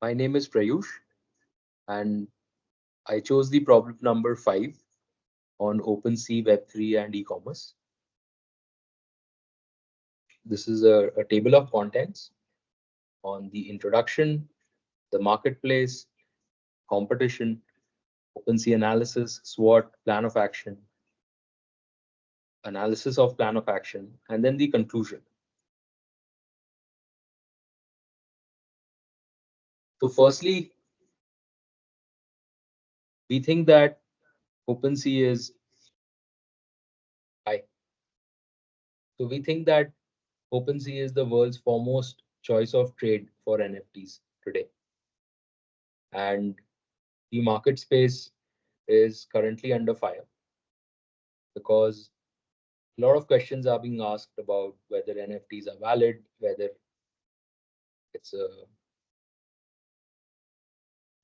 My name is Prayush, and I chose the problem number 5 on OpenSea, Web3, and e-commerce. This is a table of contents on the introduction, the marketplace, competition, OpenSea analysis, SWOT, plan of action, analysis of plan of action, and then the conclusion. So firstly, we think that OpenSea is high. So we think that OpenSea is the world's foremost choice of trade for NFTs today. And the market space is currently under fire because a lot of questions are being asked about whether NFTs are valid, whether it's a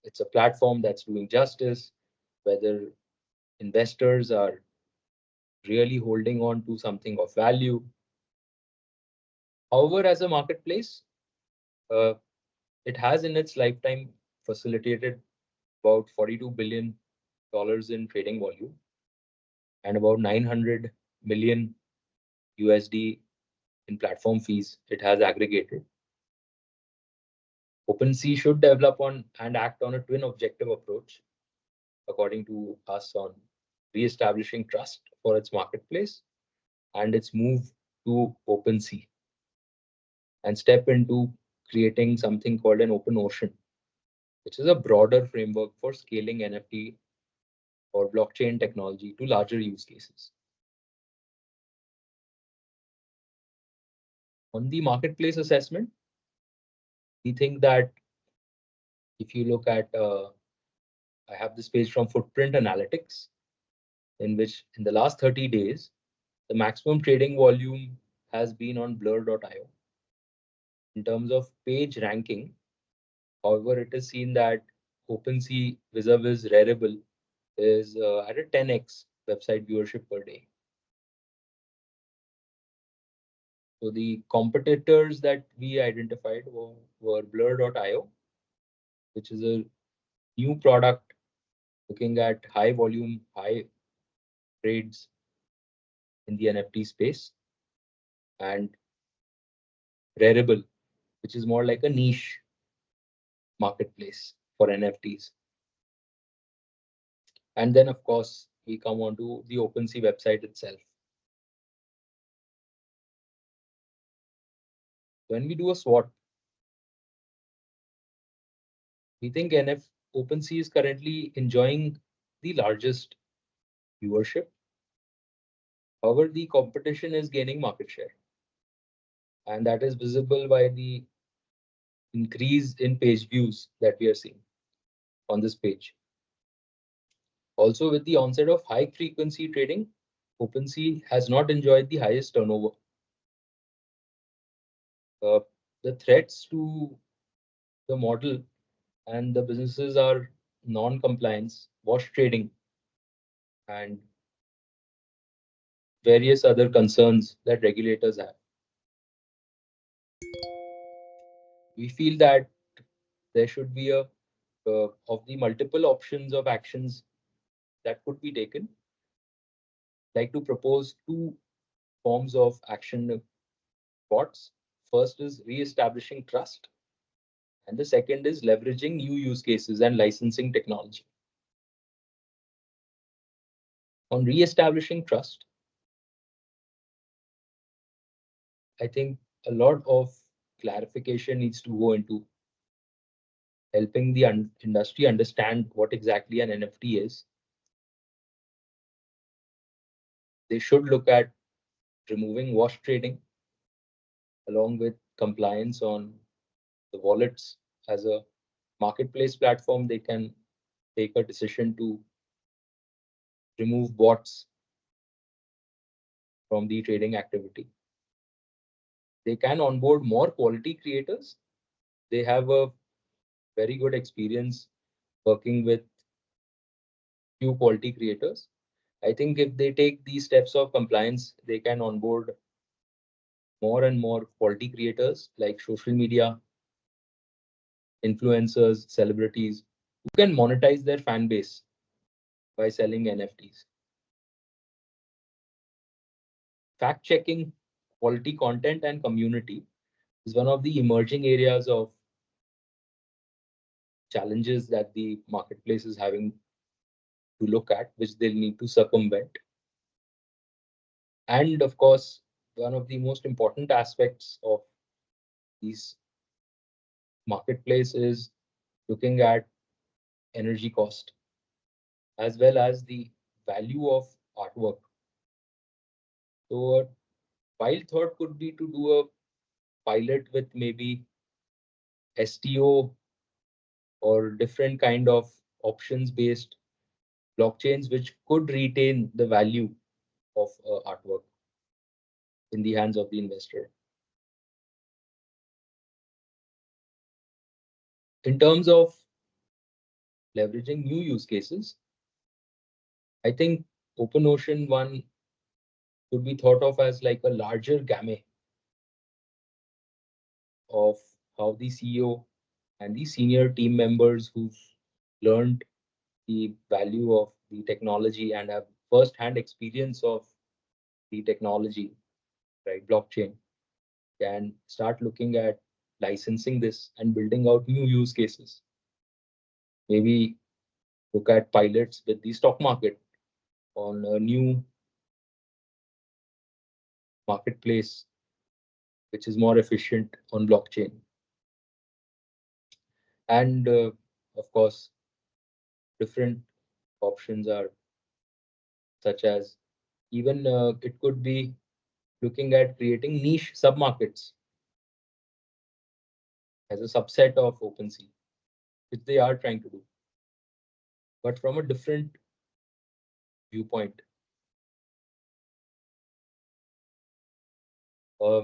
it's a platform that's doing justice, whether investors are really holding on to something of value. However, as a marketplace, uh, it has in its lifetime facilitated about $42 billion in trading volume and about 900 million USD in platform fees it has aggregated. OpenSea should develop on and act on a twin objective approach, according to us, on re-establishing trust for its marketplace and its move to OpenSea, and step into creating something called an open ocean, which is a broader framework for scaling NFT or blockchain technology to larger use cases. On the marketplace assessment, we think that if you look at, I have this page from Footprint Analytics, in which in the last 30 days, the maximum trading volume has been on blur.io. In terms of page ranking, however, it is seen that OpenSea vis-a-vis Rarible is at a 10x website viewership per day. So the competitors that we identified were blur.io, which is a new product looking at high volume, high trades in the NFT space, and Rarible, which is more like a niche marketplace for NFTs. And then, of course, we come on to the OpenSea website itself. When we do a SWOT, we think OpenSea is currently enjoying the largest viewership. However, the competition is gaining market share, and that is visible by the increase in page views that we are seeing on this page. Also, with the onset of high frequency trading, OpenSea has not enjoyed the highest turnover. The threats to the model and the businesses are non-compliance, wash trading, and various other concerns that regulators have. We feel that there should be of the multiple options of actions that could be taken, like to propose two forms of action bots. First is re-establishing trust, and the second is leveraging new use cases and licensing technology. On re-establishing trust, I think a lot of clarification needs to go into helping the industry understand what exactly an NFT is. They should look at removing wash trading along with compliance on the wallets. As a marketplace platform, they can take a decision to remove bots from the trading activity. They can onboard more quality creators. They have a very good experience working with few quality creators. I think if they take these steps of compliance, they can onboard more and more quality creators like social media, influencers, celebrities who can monetize their fan base by selling NFTs. Fact checking, quality content, and community is one of the emerging areas of challenges that the marketplace is having to look at, which they'll need to circumvent. And of course, one of the most important aspects of these marketplace is looking at energy cost as well as the value of artwork. So a wild thought could be to do a pilot with maybe STO or different kind of options based blockchains which could retain the value of artwork in the hands of the investor. In terms of leveraging new use cases, I think OpenOcean one could be thought of as like a larger gamut of how the CEO and the senior team members who've learned the value of the technology and have first-hand experience of the technology, right, blockchain, can start looking at licensing this and building out new use cases. Maybe look at pilots with the stock market on a new marketplace, which is more efficient on blockchain. And of course, different options are such as even it could be looking at creating niche submarkets as a subset of OpenSea, which they are trying to do, but from a different viewpoint. Uh,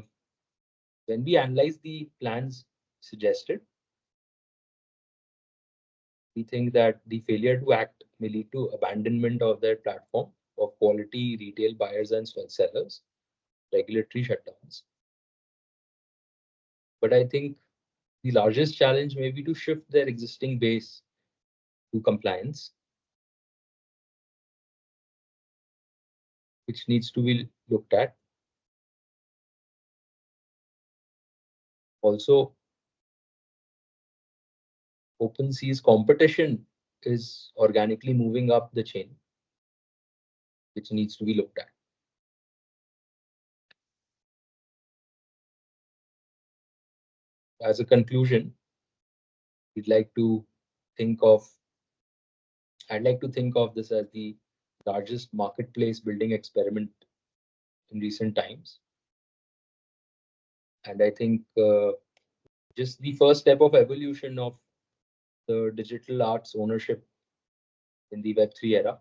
when we analyze the plans suggested, we think that the failure to act may lead to abandonment of their platform of quality retail buyers and sellers, regulatory shutdowns. But I think the largest challenge may be to shift their existing base to compliance, which needs to be looked at. Also, OpenSea's competition is organically moving up the chain, which needs to be looked at. As a conclusion, we'd like to think of, I'd like to think of this as the largest marketplace building experiment in recent times. And I think just the first step of evolution of the digital arts ownership in the Web3 era,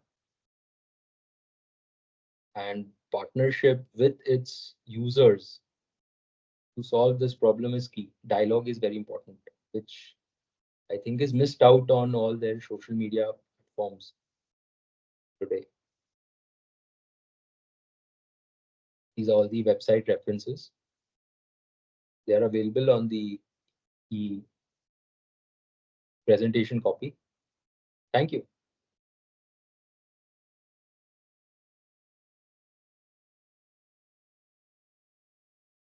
and partnership with its users to solve this problem is key. Dialogue is very important, which I think is missed out on all their social media platforms today. These are all the website references. They are available on the presentation copy. Thank you.